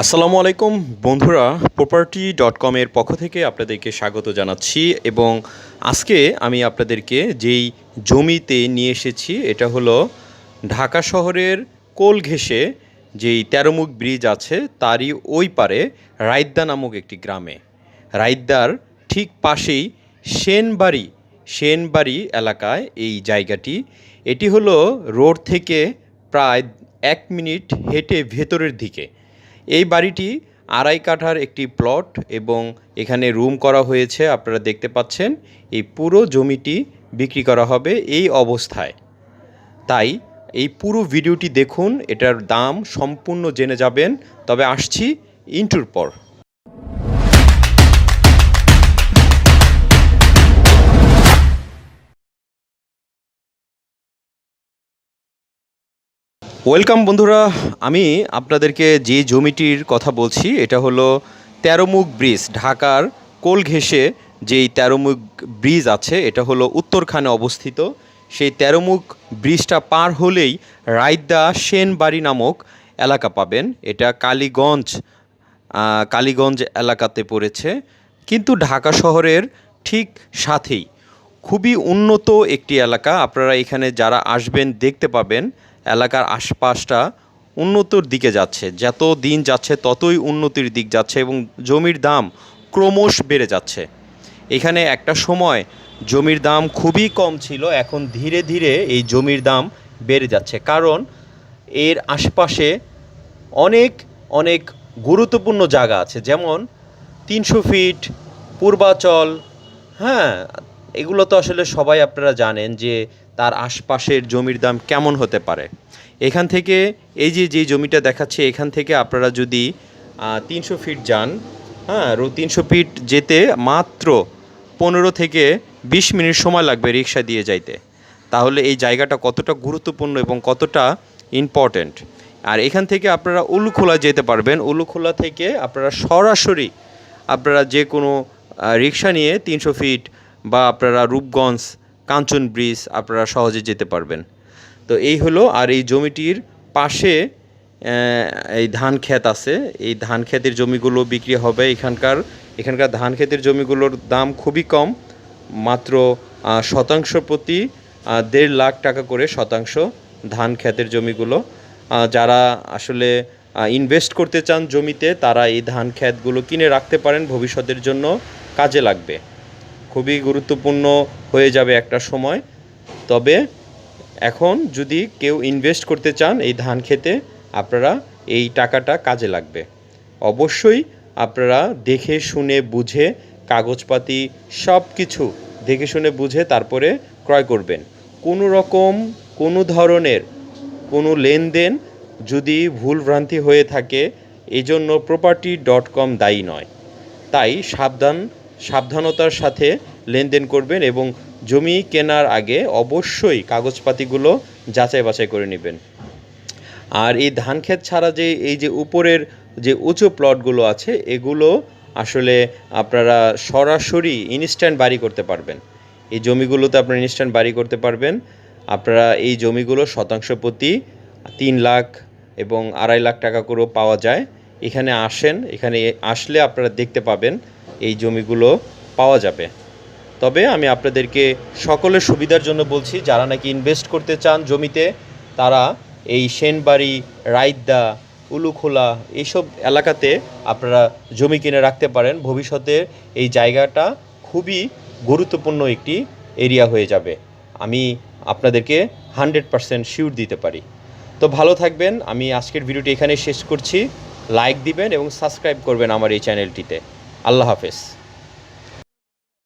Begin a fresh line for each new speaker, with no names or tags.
আসসালামু আলাইকুম বন্ধুরা, property.com এর পক্ষ থেকে আপনাদেরকে স্বাগত জানাচ্ছি। এবং আজকে আমি আপনাদেরকে যেই জমিতে নিয়ে এসেছি এটা হলো ঢাকা শহরের কোল ঘেঁষে যেই তেরোমুখ ব্রিজ আছে তারই ওই পারে রাইদ্দা নামক একটি গ্রামে। রাইদ্দার ঠিক পাশেই সেনবাড়ি এলাকায় এই জায়গাটি। এটি হলো রোড থেকে প্রায় 1 মিনিট হেঁটে ভেতরের দিকে। এই বাড়িটি 2.5 কাঠার একটি প্লট এবং এখানে রুম করা হয়েছে। আপনারা দেখতে পাচ্ছেন এই পুরো জমিটি বিক্রি করা হবে এই অবস্থায়। তাই এই পুরো ভিডিওটি দেখুন, এটার দাম সম্পূর্ণ জেনে যাবেন। তবে আসছি ইন্টুর পর। ওয়েলকাম বন্ধুরা, আমি আপনাদেরকে যে জমিটির কথা বলছি এটা হলো তেরোমুখ ব্রিজ। ঢাকার কোল ঘেঁষে যেই তেরোমুখ ব্রিজ আছে এটা হলো উত্তরখানে অবস্থিত। সেই তেরোমুখ ব্রিজটা পার হলেই রাইদ্দা সেনবাড়ি নামক এলাকা পাবেন। এটা কালীগঞ্জ এলাকাতে পড়েছে, কিন্তু ঢাকা শহরের ঠিক সাথেই। খুবই উন্নত একটি এলাকা। আপনারা এখানে যারা আসবেন দেখতে পাবেন এলাকার আশপাশটা উন্নতর দিকে যাচ্ছে। যত দিন যাচ্ছে ততই উন্নতির দিক যাচ্ছে এবং জমির দাম ক্রমশ বেড়ে যাচ্ছে। এখানে একটা সময় জমির দাম খুবই কম ছিল, এখন ধীরে ধীরে এই জমির দাম বেড়ে যাচ্ছে। কারণ এর আশপাশে অনেক অনেক গুরুত্বপূর্ণ জায়গা আছে, যেমন 300 ফিট পূর্বাচল। হ্যাঁ, এগুলো তো আসলে সবাই আপনারা জানেন যে তার আশপাশের জমির দাম কেমন হতে পারে। এখান থেকে এই যে জমিটা দেখাচ্ছে, এখান থেকে আপনারা যদি 300 ফিট যান, 300 ফিট যেতে মাত্র 15 থেকে 20 মিনিট সময় লাগবে রিক্সা দিয়ে যাইতে। তাহলে এই জায়গাটা কতটা গুরুত্বপূর্ণ এবং কতটা ইম্পর্ট্যান্ট। আর এখান থেকে আপনারা উলুখোলা যেতে পারবেন। উলুখোলা থেকে আপনারা সরাসরি যে কোনো রিক্সা নিয়ে 300 ফিট বা আপনারা রূপগঞ্জ কাঞ্চন ব্রিজ আপনারা সহজে যেতে পারবেন। তো এই হলো। আর এই জমিটির পাশে এই ধান ক্ষেত আছে। এই ধান ক্ষেতের জমিগুলো বিক্রি হবে। এখানকার ধান ক্ষেতের জমিগুলোর দাম খুবই কম, মাত্র শতাংশ প্রতি 1.5 লাখ টাকা করে শতাংশ ধান ক্ষেতের জমিগুলো। যারা আসলে ইনভেস্ট করতে চান জমিতে তারা এই ধান ক্ষেতগুলো কিনে রাখতে পারেন, ভবিষ্যতের জন্য কাজে লাগবে। খুবই গুরুত্বপূর্ণ হয়ে যাবে একটা সময়। তবে এখন যদি কেউ ইনভেস্ট করতে চান এই ধান খেতে, আপনারা এই টাকাটা কাজে লাগবে। অবশ্যই আপনারা দেখে শুনে বুঝে, কাগজপাতি সব কিছু দেখে শুনে বুঝে তারপরে ক্রয় করবেন। কোনো ধরনের কোনো লেনদেন যদি ভুলভ্রান্তি হয়ে থাকে, এজন্য property.com দায়ী নয়। তাই সাবধানতার সাথে লেনদেন করবেন এবং জমি কেনার আগে অবশ্যই কাগজপাতিগুলো যাচাই বাছাই করে নেবেন। আর এই ধান ক্ষেত ছাড়া এই যে উপরের যে উঁচু প্লটগুলো আছে, এগুলো আসলে আপনারা সরাসরি ইনস্ট্যান্ট বাড়ি করতে পারবেন। এই জমিগুলোতে আপনারা ইনস্ট্যান্ট বাড়ি করতে পারবেন। আপনারা এই জমিগুলো শতাংশ প্রতি 3 লাখ এবং 2.5 লাখ টাকা করেও পাওয়া যায়। এখানে আসলে আপনারা দেখতে পাবেন এই জমিগুলো পাওয়া যাবে। তবে আমি আপনাদেরকে সকলের সুবিধার জন্য বলছি, যারা নাকি ইনভেস্ট করতে চান জমিতে তারা এই সেনবাড়ি, রাইদ্দা, উলুখোলা এইসব এলাকাতে আপনারা জমি কিনে রাখতে পারেন। ভবিষ্যতে এই জায়গাটা খুবই গুরুত্বপূর্ণ একটি এরিয়া হয়ে যাবে, আমি আপনাদেরকে 100% শিওর দিতে পারি। তো ভালো থাকবেন। আমি আজকের ভিডিওটি এখানে শেষ করছি। লাইক দিবেন এবং সাবস্ক্রাইব করবেন আমার এই চ্যানেলটিতে। আল্লাহ হাফেজ।